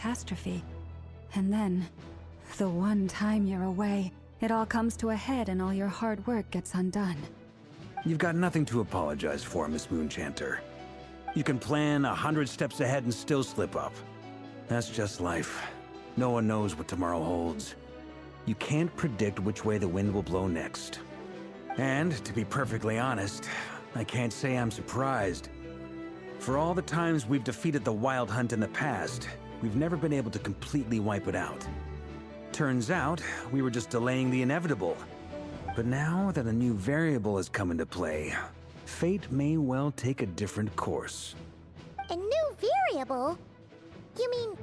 catastrophe. And then, the one time you're away, it all comes to a head and all your hard work gets undone. You've got nothing to apologize for, Miss Moonchanter. You can plan 100 steps ahead and still slip up. That's just life. No one knows what tomorrow holds. You can't predict which way the wind will blow next. And, to be perfectly honest, I can't say I'm surprised. For all the times we've defeated the Wild Hunt in the past, we've never been able to completely wipe it out. Turns out, we were just delaying the inevitable. But now that a new variable has come into play, fate may well take a different course. A new variable? You mean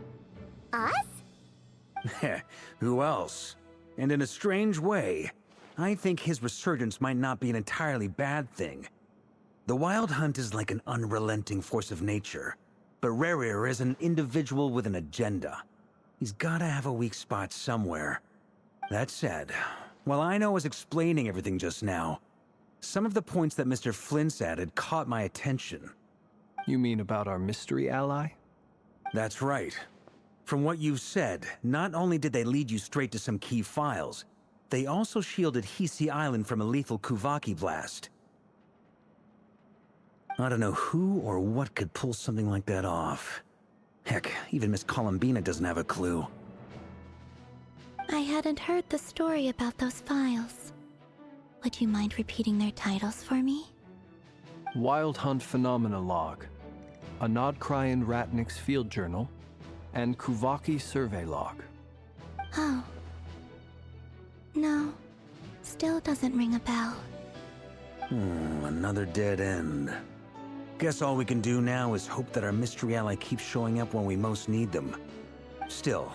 us? Who else? And in a strange way, I think his resurgence might not be an entirely bad thing. The Wild Hunt is like an unrelenting force of nature, but Rerir is an individual with an agenda. He's gotta have a weak spot somewhere. That said, while I was explaining everything just now, some of the points that Mr. Flint's added caught my attention. You mean about our mystery ally? That's right. From what you've said, not only did they lead you straight to some key files, they also shielded Hisi Island from a lethal Kuvaki blast. I don't know who or what could pull something like that off. Heck, even Miss Columbina doesn't have a clue. I hadn't heard the story about those files. Would you mind repeating their titles for me? Wild Hunt Phenomena Log, a Nodcrian Ratnik's Field Journal, and Kuvaki Survey Log. Oh. No. Still doesn't ring a bell. Another dead end. Guess all we can do now is hope that our mystery ally keeps showing up when we most need them. Still,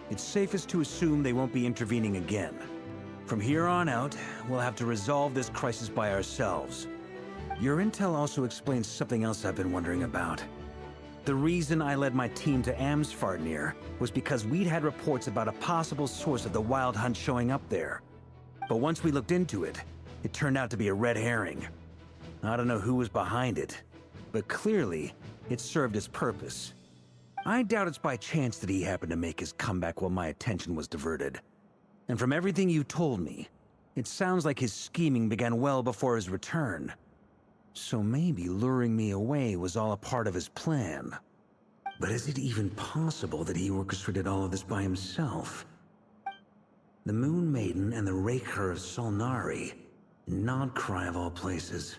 it's safest to assume they won't be intervening again. From here on out, we'll have to resolve this crisis by ourselves. Your intel also explains something else I've been wondering about. The reason I led my team to Amsfarnir was because we'd had reports about a possible source of the Wild Hunt showing up there. But once we looked into it, it turned out to be a red herring. I don't know who was behind it, but clearly, it served its purpose. I doubt it's by chance that he happened to make his comeback while my attention was diverted. And from everything you told me, it sounds like his scheming began well before his return. So maybe luring me away was all a part of his plan. But is it even possible that he orchestrated all of this by himself? The Moon Maiden and the Raker of Solnari, Nodcry of all places.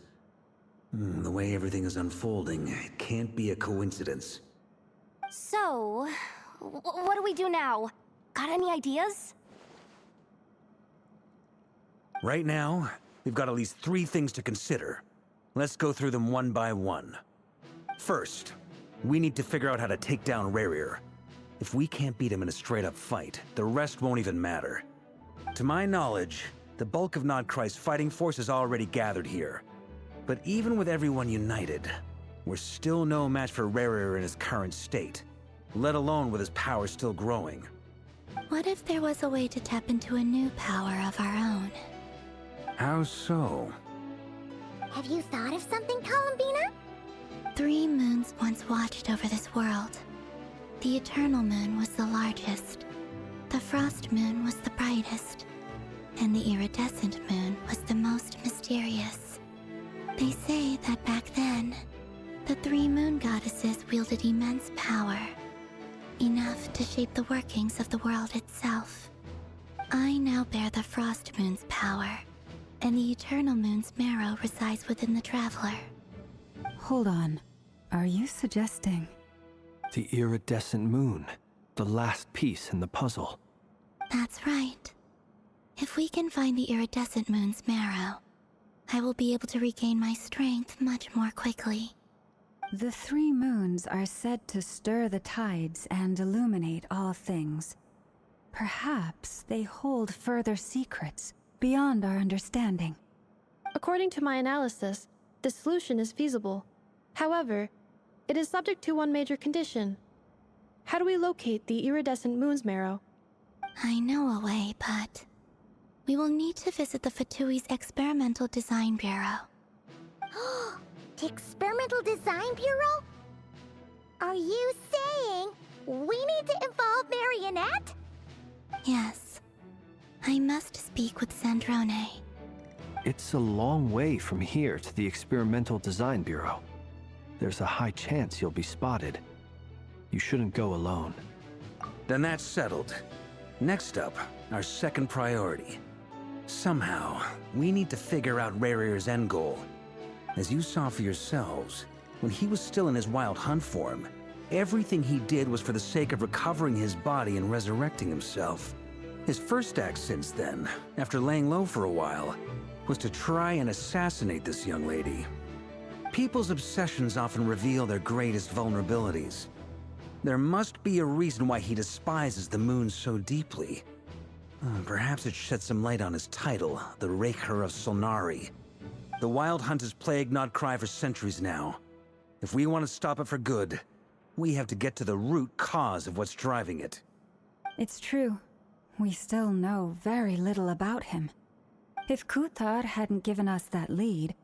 The way everything is unfolding, it can't be a coincidence. So, what do we do now? Got any ideas? Right now, we've got at least 3 things to consider. Let's go through them one by one. First, we need to figure out how to take down Rerir. If we can't beat him in a straight-up fight, the rest won't even matter. To my knowledge, the bulk of Nodcry's fighting force is already gathered here. But even with everyone united, we're still no match for Rerir in his current state, let alone with his power still growing. What if there was a way to tap into a new power of our own? How so? Have you thought of something, Columbina? 3 moons once watched over this world. The Eternal Moon was the largest. The Frost Moon was the brightest. And the Iridescent Moon was the most mysterious. They say that back then, the 3 moon goddesses wielded immense power. Enough to shape the workings of the world itself. I now bear the Frost Moon's power, and the Eternal Moon's marrow resides within the Traveler. Hold on. Are you suggesting? The Iridescent Moon, the last piece in the puzzle. That's right. If we can find the Iridescent Moon's marrow, I will be able to regain my strength much more quickly. The 3 moons are said to stir the tides and illuminate all things. Perhaps they hold further secrets beyond our understanding. According to my analysis, the solution is feasible. However, it is subject to one major condition. How do we locate the Iridescent Moon's marrow? I know a way, but we will need to visit the Fatui's Experimental Design Bureau. The Experimental Design Bureau? Are you saying we need to Yes. I must speak with Sandrone. It's a long way from here to the Experimental Design Bureau. There's a high chance you'll be spotted. You shouldn't go alone. Then that's settled. Next up, our second priority. Somehow, we need to figure out Rarier's end goal. As you saw for yourselves, when he was still in his wild hunt form, everything he did was for the sake of recovering his body and resurrecting himself. His first act since then, after laying low for a while, was to try and assassinate this young lady. People's obsessions often reveal their greatest vulnerabilities. There must be a reason why he despises the moon so deeply. Perhaps it sheds some light on his title, the Raker of Solnari. The Wild Hunt has plagued Nodcry for centuries now. If we want to stop it for good, we have to get to the root cause of what's driving it. It's true. We still know very little about him. If Kuthar hadn't given us that lead,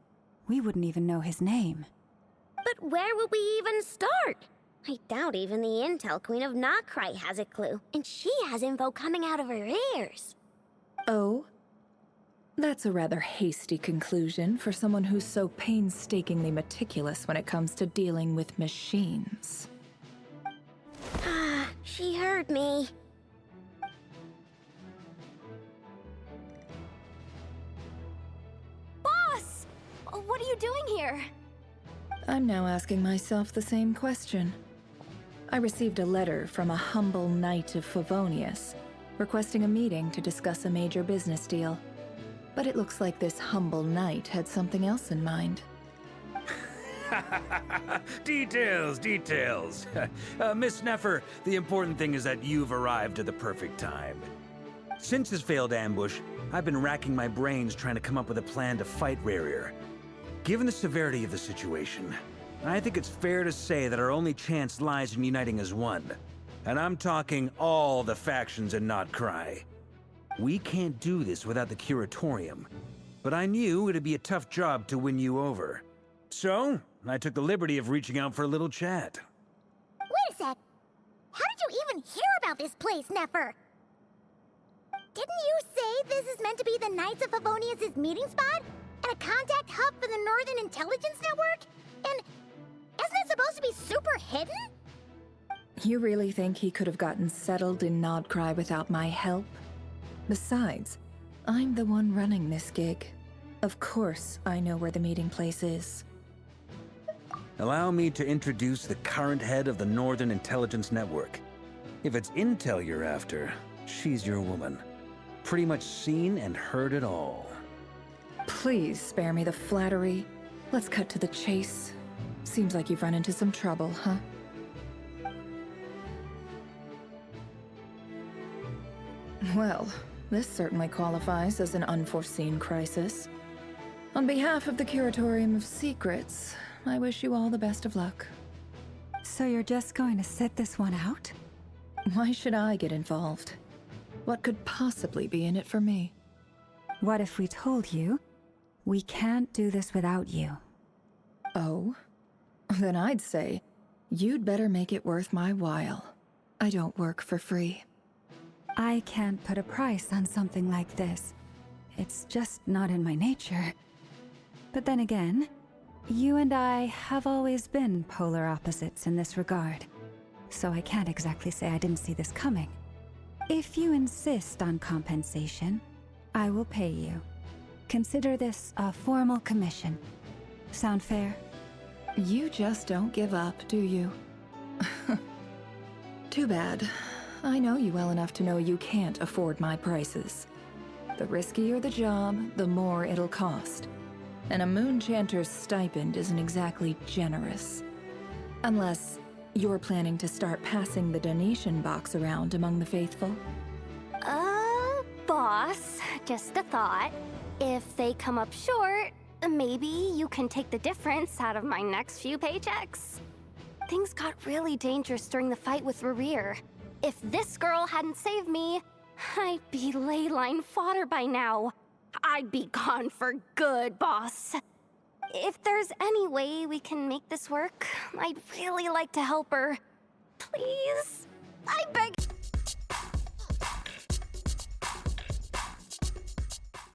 we wouldn't even know his name. But where would we even start? I doubt even the Intel Queen of Nodcry has a clue, and she has info coming out of her ears. Oh? That's a rather hasty conclusion for someone who's so painstakingly meticulous when it comes to dealing with machines. Ah, she heard me. Boss! What are you doing here? I'm now asking myself the same question. I received a letter from a humble knight of Favonius, requesting a meeting to discuss a major business deal. But it looks like this humble knight had something else in mind. Details, details. Miss Neffer, the important thing is that you've arrived at the perfect time. Since his failed ambush, I've been racking my brains trying to come up with a plan to fight Rarier. Given the severity of the situation, I think it's fair to say that our only chance lies in uniting as one. And I'm talking all the factions in Nodcry. We can't do this without the Curatorium, but I knew it'd be a tough job to win you over. So, I took the liberty of reaching out for a little chat. Wait a sec. How did you even hear about this place, Neffer? Didn't you say this is meant to be the Knights of Favonius' meeting spot? And a contact hub for the Northern Intelligence Network? And isn't it supposed to be super hidden? You really think he could have gotten settled in Nodcry without my help? Besides, I'm the one running this gig. Of course I know where the meeting place is. Allow me to introduce the current head of the Northern Intelligence Network. If it's intel you're after, she's your woman. Pretty much seen and heard it all. Please spare me the flattery. Let's cut to the chase. Seems like you've run into some trouble, huh? Well, this certainly qualifies as an unforeseen crisis. On behalf of the Curatorium of Secrets, I wish you all the best of luck. So you're just going to sit this one out? Why should I get involved? What could possibly be in it for me? What if we told you we can't do this without you? Oh? Then I'd say, you'd better make it worth my while. I don't work for free. I can't put a price on something like this. It's just not in my nature. But then again, you and I have always been polar opposites in this regard. So I can't exactly say I didn't see this coming. If you insist on compensation, I will pay you. Consider this a formal commission. Sound fair? You just don't give up, do you? Too bad. I know you well enough to know you can't afford my prices. The riskier the job, the more it'll cost. And a Moonchanter's stipend isn't exactly generous. Unless you're planning to start passing the donation box around among the faithful. Boss, just a thought. If they come up short, maybe you can take the difference out of my next few paychecks. Things got really dangerous during the fight with Rarier. If this girl hadn't saved me, I'd be ley line fodder by now. I'd be gone for good, boss. If there's any way we can make this work, I'd really like to help her. Please? I beg